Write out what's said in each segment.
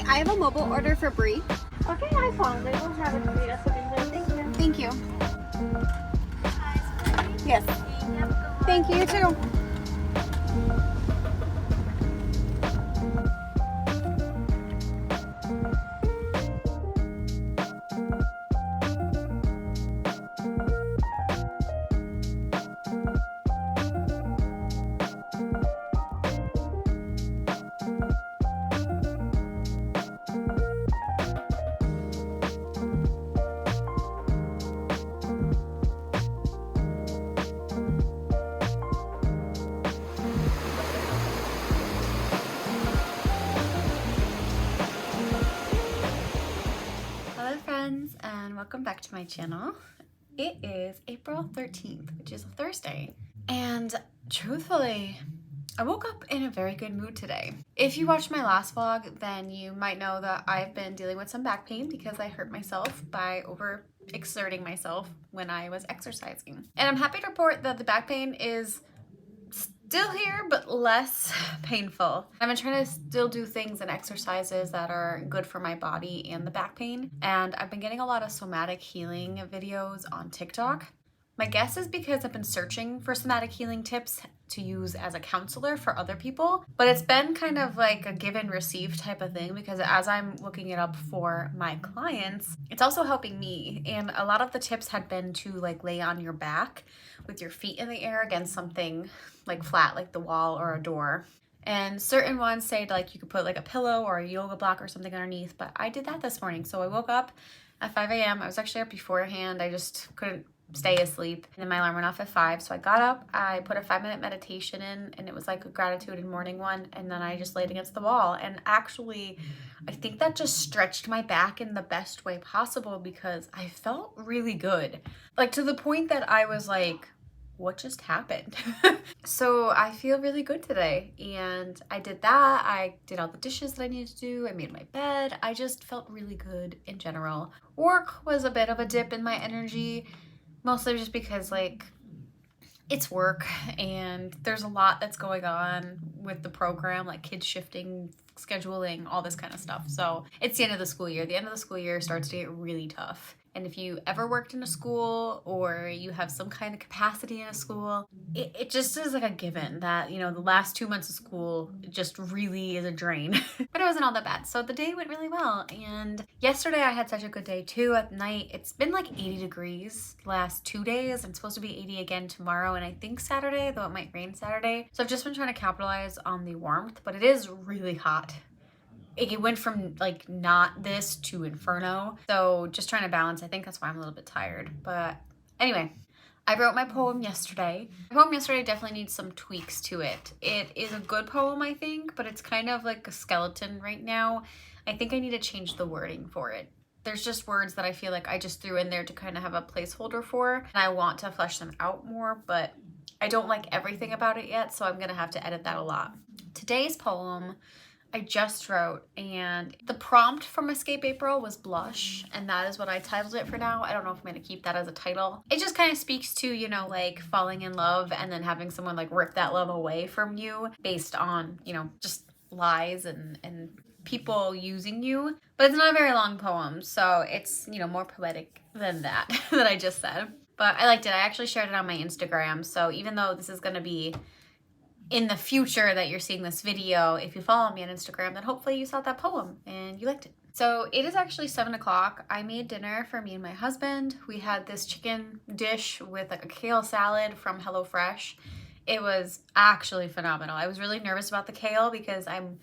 I have a mobile order for Bree. Okay, I found it. We'll have it for you. Thank you. Thank you. Yes. Thank you, you too. Hello friends, and welcome back to my channel. It is April 13th, which is a Thursday, and truthfully, I woke up in a very good mood today. If you watched my last vlog, then you might know that I've been dealing with some back pain because I hurt myself by overexerting myself when I was exercising. And I'm happy to report that the back pain is still here, but less painful. I've been trying to still do things and exercises that are good for my body and the back pain. And I've been getting a lot of somatic healing videos on TikTok. My guess is because I've been searching for somatic healing tips to use as a counselor for other people, but it's been kind of like a give and receive type of thing because as I'm looking it up for my clients, it's also helping me. And a lot of the tips had been to like lay on your back with your feet in the air against something like flat, like the wall or a door. And certain ones say like you could put like a pillow or a yoga block or something underneath, but I did that this morning. So I woke up at 5 a.m. I was actually up beforehand. I just couldn't stay asleep. And then my alarm went off at 5. So I got up, I put a 5-minute meditation in, and it was like a gratitude and morning one. And then I just laid against the wall. And actually, I think that just stretched my back in the best way possible because I felt really good. Like to the point that I was like, what just happened? So I feel really good today. And I did that. I did all the dishes that I needed to do. I made my bed. I just felt really good in general. Work was a bit of a dip in my energy. Mostly just because like it's work and there's a lot that's going on with the program, like kids shifting, scheduling, all this kind of stuff. So it's the end of the school year. The end of the school year starts to get really tough. And if you ever worked in a school or you have some kind of capacity in a school, it just is like a given that, you know, the last 2 months of school just really is a drain. But it wasn't all that bad. So the day went really well. And yesterday I had such a good day too. At night, it's been like 80 degrees the last 2 days. It's supposed to be 80 again tomorrow and I think Saturday, though it might rain Saturday. So I've just been trying to capitalize on the warmth, but it is really hot. It went from like not this to inferno. So just trying to balance. I think that's why I'm a little bit tired. But anyway, I wrote my poem yesterday. My poem yesterday definitely needs some tweaks to it. It is a good poem, I think, but it's kind of like a skeleton right now. I think I need to change the wording for it. There's just words that I feel like I just threw in there to kind of have a placeholder for, and I want to flesh them out more, but I don't like everything about it yet, so I'm gonna have to edit that a lot. Today's poem I just wrote, and the prompt from Escape April was blush, and that is what I titled it for now. I don't know if I'm gonna keep that as a title. It just kind of speaks to, you know, like falling in love and then having someone like rip that love away from you based on, you know, just lies and people using you. But it's not a very long poem, so it's, you know, more poetic than that that I just said. But I liked it. I actually shared it on my Instagram, so even though this is gonna be in the future that you're seeing this video, if you follow me on Instagram, then hopefully you saw that poem and you liked it. So it is actually 7 o'clock. I made dinner for me and my husband. We had this chicken dish with like a kale salad from HelloFresh. It was actually phenomenal. I was really nervous about the kale because I'm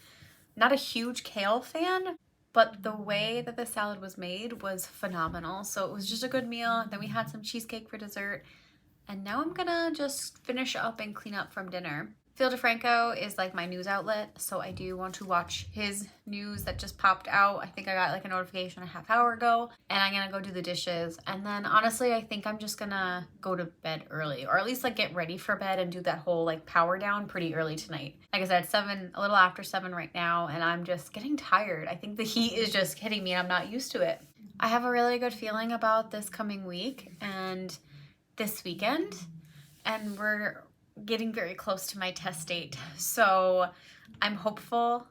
not a huge kale fan, but the way that the salad was made was phenomenal. So it was just a good meal. Then we had some cheesecake for dessert. And now I'm gonna just finish up and clean up from dinner. Phil DeFranco is like my news outlet, so I do want to watch his news that just popped out. I think I got like a notification a half hour ago, and I'm gonna go do the dishes. And then honestly, I think I'm just gonna go to bed early, or at least like get ready for bed and do that whole like power down pretty early tonight. Like I said, 7, a little after 7 right now, and I'm just getting tired. I think the heat is just hitting me and I'm not used to it. I have a really good feeling about this coming week and this weekend, and we're getting very close to my test date. So I'm hopeful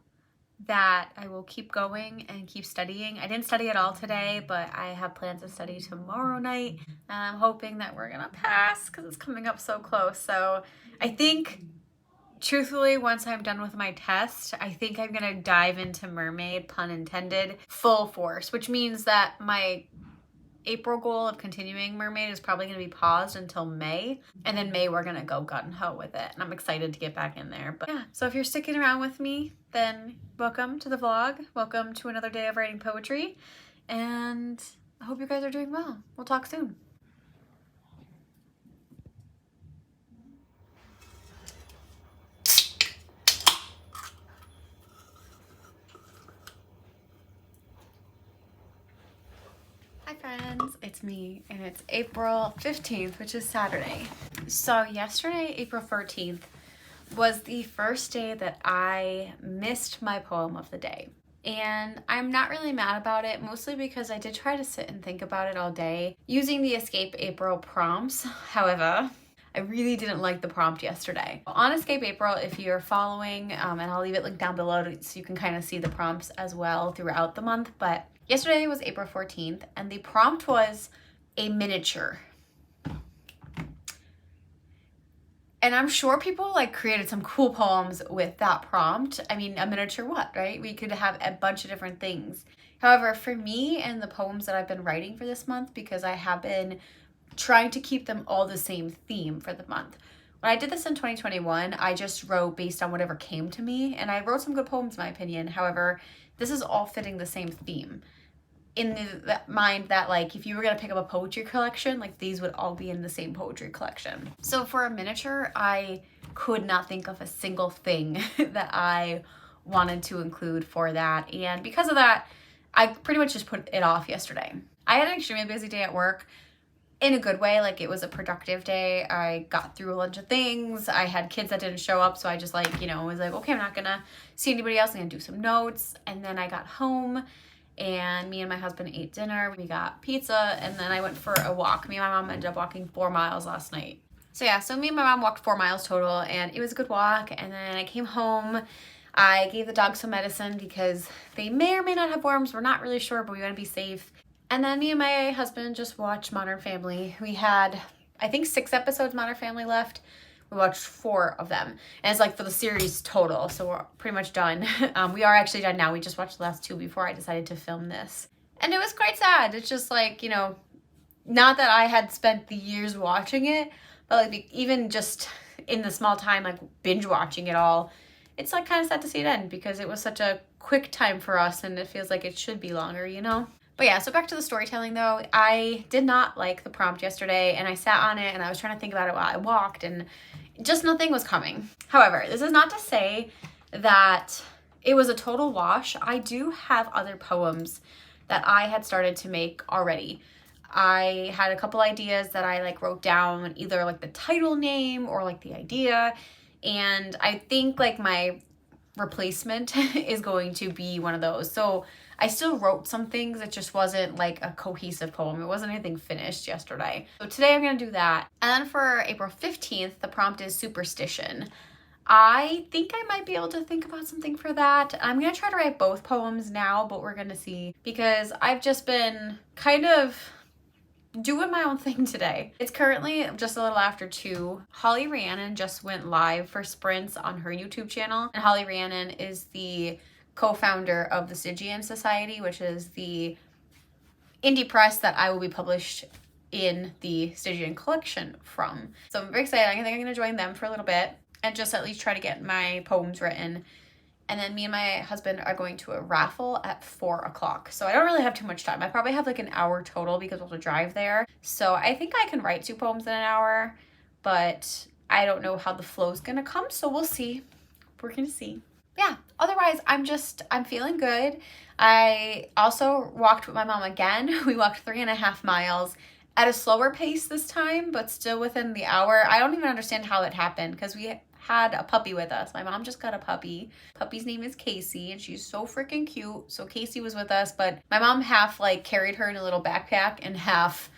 that I will keep going and keep studying. I didn't study at all today, but I have plans to study tomorrow night, and I'm hoping that we're gonna pass because it's coming up so close. So I think, truthfully, once I'm done with my test, I think I'm gonna dive into mermaid, pun intended, full force, which means that my April goal of continuing mermaid is probably going to be paused until May, and then May we're going to go gun-ho with it, and I'm excited to get back in there. But yeah, so if you're sticking around with me, then welcome to the vlog, welcome to another day of writing poetry, and I hope you guys are doing well. We'll talk soon. Hi friends, it's me, and it's April 15th, which is Saturday. So yesterday, April 13th, was the first day that I missed my poem of the day. And I'm not really mad about it, mostly because I did try to sit and think about it all day using the Escape April prompts. However, I really didn't like the prompt yesterday. On Escape April, if you're following, and I'll leave it linked down below so you can kind of see the prompts as well throughout the month, but yesterday was April 14th, and the prompt was a miniature. And I'm sure people like created some cool poems with that prompt. I mean, a miniature what, right? We could have a bunch of different things. However, for me and the poems that I've been writing for this month, because I have been trying to keep them all the same theme for the month. When I did this in 2021, I just wrote based on whatever came to me, and I wrote some good poems in my opinion. However, this is all fitting the same theme. In the mind that, like, if you were gonna pick up a poetry collection, like, these would all be in the same poetry collection. So for a miniature, I could not think of a single thing that I wanted to include for that, and because of that, I pretty much just put it off yesterday. I had an extremely busy day at work, in a good way. Like, it was a productive day. I got through a bunch of things. I had kids that didn't show up, so I just, like, you know, was like, okay, I'm not gonna see anybody else. I'm gonna do some notes. And then I got home, and me and my husband ate dinner. We got pizza, and then I went for a walk. Me and my mom ended up walking 4 miles last night. So yeah, so me and my mom walked 4 miles total, and it was a good walk. And then I came home. I gave the dog some medicine because they may or may not have worms. We're not really sure, but we want to be safe. And then me and my husband just watched Modern Family. We had, I think, 6 episodes Modern Family left. We watched 4 of them. And it's like for the series total, so we're pretty much done. We are actually done now. We just watched the last 2 before I decided to film this. And it was quite sad. It's just like, you know, not that I had spent the years watching it, but like even just in the small time, like binge watching it all, it's like kind of sad to see it end because it was such a quick time for us and it feels like it should be longer, you know? But yeah, so back to the storytelling though, I did not like the prompt yesterday and I sat on it and I was trying to think about it while I walked and just nothing was coming. However, this is not to say that it was a total wash. I do have other poems that I had started to make already. I had a couple ideas that I like wrote down, either like the title name or like the idea. And I think like my replacement is going to be one of those. So I still wrote some things. It just wasn't like a cohesive poem. It wasn't anything finished yesterday. So today I'm going to do that. And then for April 15th, the prompt is superstition. I think I might be able to think about something for that. I'm going to try to write both poems now, but we're going to see because I've just been kind of doing my own thing today. It's currently just a little after 2. Holly Rhiannon just went live for sprints on her YouTube channel. And Holly Rhiannon is the co-founder of the STYGIAN Society, which is the indie press that I will be published in the STYGIAN collection from. So I'm very excited. I think I'm going to join them for a little bit and just at least try to get my poems written. And then me and my husband are going to a raffle at 4 o'clock. So I don't really have too much time. I probably have like an hour total because we'll have to drive there. So I think I can write 2 poems in an hour, but I don't know how the flow's going to come. So we'll see. We're going to see. Yeah, otherwise I'm feeling good. I also walked with my mom again. We walked 3.5 miles at a slower pace this time, but still within the hour. I don't even understand how it happened because we had a puppy with us. My mom just got a puppy. Puppy's name is Casey and she's so freaking cute. So Casey was with us, but my mom half like carried her in a little backpack and half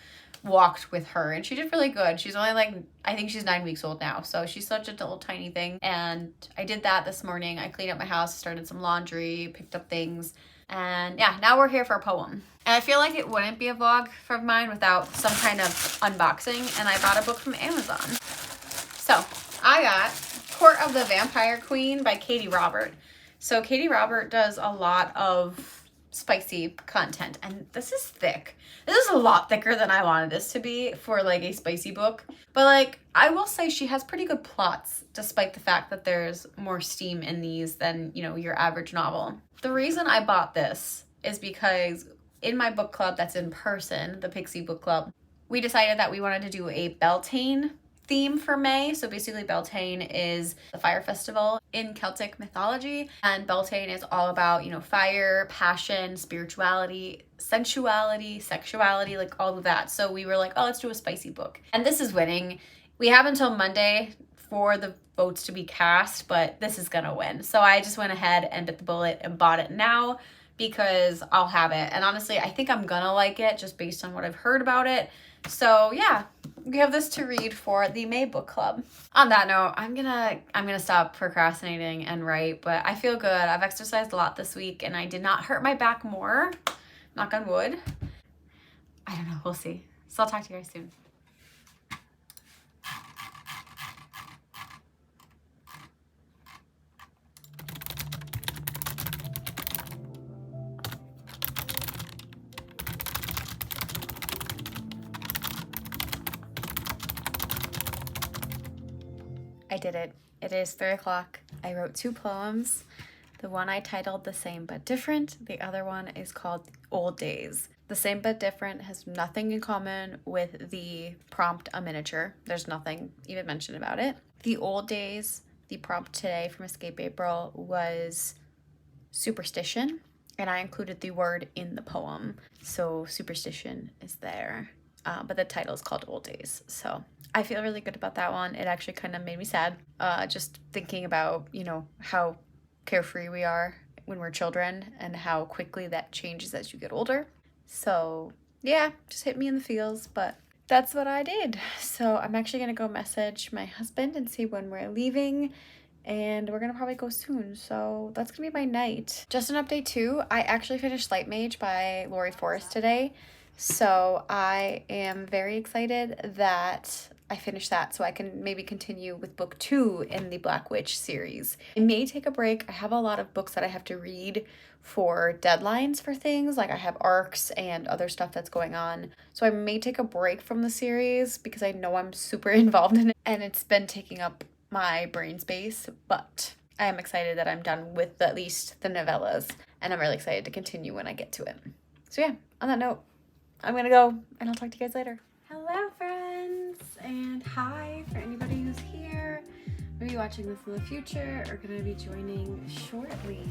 walked with her, and she did really good. She's only like, I think she's 9 weeks old now, so she's such a little tiny thing. And I did that this morning. I cleaned up my house, started some laundry, picked up things, and yeah, now we're here for a poem. And I feel like it wouldn't be a vlog from mine without some kind of unboxing, and I bought a book from Amazon. So I got Court of the Vampire Queen by Katie Robert. So Katie Robert does a lot of spicy content, and this is thick. This is a lot thicker than I wanted this to be for like a spicy book. But like, I will say she has pretty good plots, despite the fact that there's more steam in these than, you know, your average novel. The reason I bought this is because in my book club that's in person, the Pixie Book Club, we decided that we wanted to do a Beltane theme for May. So basically Beltane is the fire festival in Celtic mythology, and Beltane is all about, you know, fire, passion, spirituality, sensuality, sexuality, like all of that. So we were like, oh, let's do a spicy book. And this is winning. We have until Monday for the votes to be cast, but this is gonna win. So I just went ahead and bit the bullet and bought it now because I'll have it. And honestly, I think I'm gonna like it just based on what I've heard about it. So yeah, we have this to read for the May book club. On that note, I'm gonna stop procrastinating and write, but I feel good. I've exercised a lot this week and I did not hurt my back more. Knock on wood. I don't know, we'll see. So I'll talk to you guys soon. I did it. It is 3 o'clock. I wrote 2 poems. The one I titled The Same But Different. The other one is called Old Days. The Same But Different has nothing in common with the prompt, a miniature. There's nothing even mentioned about it. The Old Days, the prompt today from Escape April was superstition, and I included the word in the poem. So superstition is there. But the title is called Old Days. So I feel really good about that one. It actually kind of made me sad. Just thinking about, you know, how carefree we are when we're children and how quickly that changes as you get older. So yeah, just hit me in the feels, but that's what I did. So I'm actually going to go message my husband and see when we're leaving. And we're going to probably go soon. So that's going to be my night. Just an update too. I actually finished Light Mage by Lori Forrest today. So I am very excited that I finished that so I can maybe continue with book 2 in the Black Witch series. I may take a break. I have a lot of books that I have to read for deadlines for things. Like I have arcs and other stuff that's going on. So I may take a break from the series because I know I'm super involved in it and it's been taking up my brain space. But I am excited that I'm done with at least the novellas and I'm really excited to continue when I get to it. So yeah, on that note, I'm gonna go and I'll talk to you guys later. Hello friends, and hi for anybody who's here, maybe watching this in the future or gonna be joining shortly.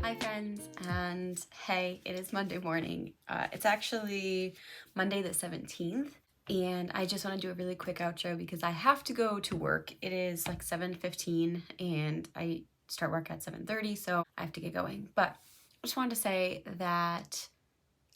Hi friends, and hey, it is Monday morning. It's actually Monday the 17th, and I just want to do a really quick outro because I have to go to work. It is like 7:15 and I start work at 7:30, so I have to get going. But I just wanted to say that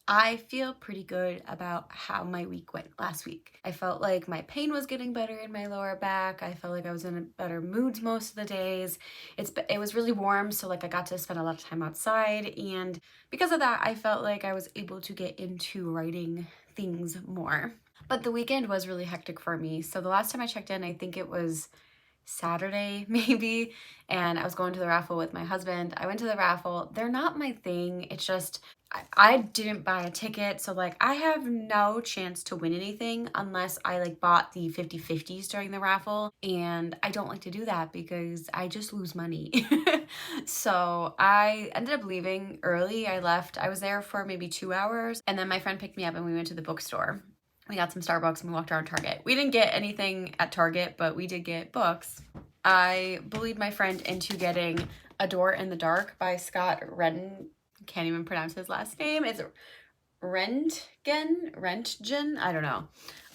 I feel pretty good about how my week went last week. I felt like my pain was getting better in my lower back. I felt like I was in a better mood most of the days. It was really warm, so like I got to spend a lot of time outside, and because of that, I felt like I was able to get into writing things more. But the weekend was really hectic for me. So the last time I checked in, I think it was Saturday maybe, and I was going to the raffle with my husband. I went to the raffle. They're not my thing. It's just I didn't buy a ticket, so like I have no chance to win anything unless I like bought the 50/50s during the raffle, and I don't like to do that because I just lose money. So I ended up leaving early. I was there for maybe 2 hours, and then my friend picked me up and we went to the bookstore. We got some Starbucks and we walked around Target. We didn't get anything at Target, but we did get books. I bullied my friend into getting A Door in the Dark by Scott can't even pronounce his last name. It's Rentgen, I don't know.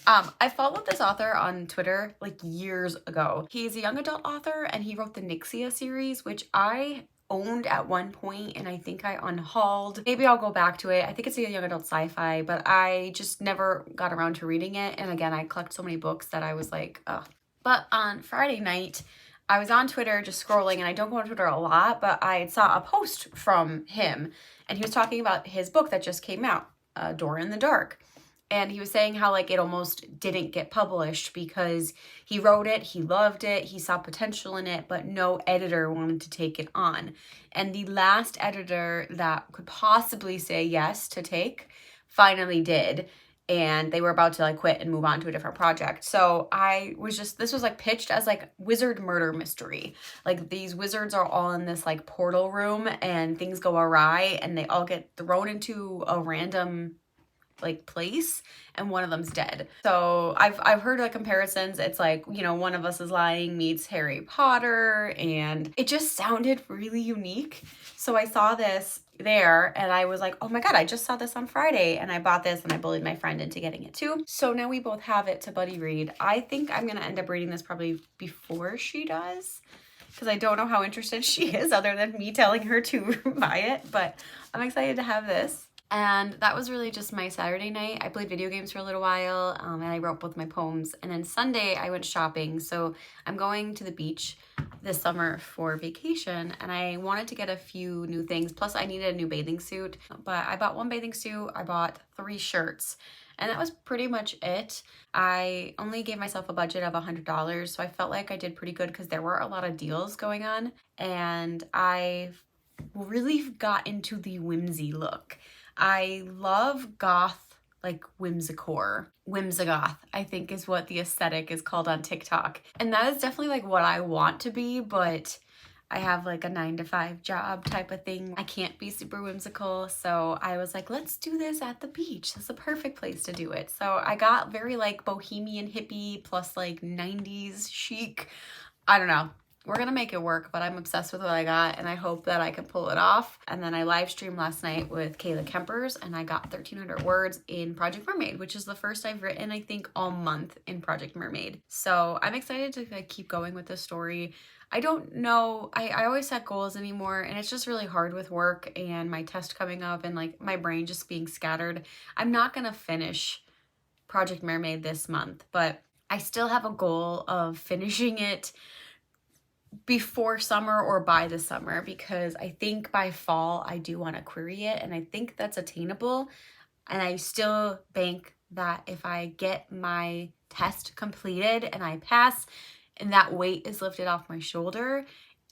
I followed this author on Twitter like years ago. He's a young adult author and he wrote the Nixia series, which I owned at one point and I think I unhauled. Maybe I'll go back to it. I think it's a young adult sci-fi, but I just never got around to reading it. And again, I collect so many books that I was like, ugh. But on Friday night, I was on Twitter just scrolling, and I don't go on Twitter a lot, but I saw a post from him and he was talking about his book that just came out, Door in the Dark. And he was saying how like it almost didn't get published because he wrote it, he loved it, he saw potential in it, but no editor wanted to take it on. And the last editor that could possibly say yes to take finally did. And they were about to like quit and move on to a different project. So this was like pitched as like wizard murder mystery. Like these wizards are all in this like portal room and things go awry and they all get thrown into a random like place and one of them's dead. So I've heard like comparisons. It's like, you know, One of Us is Lying meets Harry Potter, and it just sounded really unique. So I saw this there and I was like, oh my God, I just saw this on Friday, and I bought this and I bullied my friend into getting it too. So now we both have it to buddy read. I think I'm gonna end up reading this probably before she does, because I don't know how interested she is other than me telling her to buy it, but I'm excited to have this. And that was really just my Saturday night. I played video games for a little while, and I wrote both my poems. And then Sunday I went shopping. So I'm going to the beach this summer for vacation, and I wanted to get a few new things. Plus I needed a new bathing suit, but I bought one bathing suit, I bought 3 shirts, and that was pretty much it. I only gave myself a budget of $100, so I felt like I did pretty good because there were a lot of deals going on, and I really got into the whimsy look. I love goth, like whimsicore. Whimsigoth, I think is what the aesthetic is called on TikTok. And that is definitely like what I want to be, but I have like a 9-to-5 job type of thing. I can't be super whimsical. So I was like, let's do this at the beach. That's the perfect place to do it. So I got very like bohemian hippie plus like 90s chic. I don't know. We're gonna make it work, but I'm obsessed with what I got and I hope that I can pull it off. And then I live streamed last night with Kayla Kempers and I got 1,300 words in Project Mermaid, which is the first I've written, I think, all month in Project Mermaid. So I'm excited to like keep going with this story. I don't know, I always set goals anymore, and it's just really hard with work and my test coming up and like my brain just being scattered. I'm not gonna finish Project Mermaid this month, but I still have a goal of finishing it before summer or by the summer, because I think by fall I do want to query it, and I think that's attainable. And I still bank that if I get my test completed and I pass and that weight is lifted off my shoulder,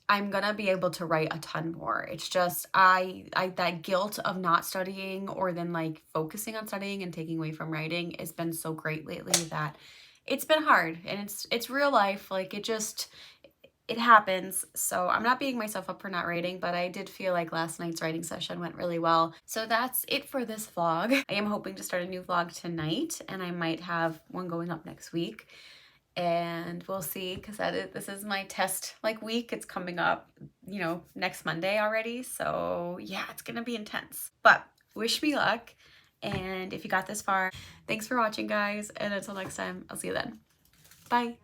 I'm gonna be able to write a ton more. It's just I that guilt of not studying or then like focusing on studying and taking away from writing has been so great lately that it's been hard, and it's real life. Like it happens. So I'm not beating myself up for not writing, but I did feel like last night's writing session went really well. So that's it for this vlog. I am hoping to start a new vlog tonight, and I might have one going up next week. And we'll see, because this is my test like week. It's coming up, you know, next Monday already. So yeah, it's gonna be intense. But wish me luck. And if you got this far, thanks for watching, guys. And until next time, I'll see you then. Bye.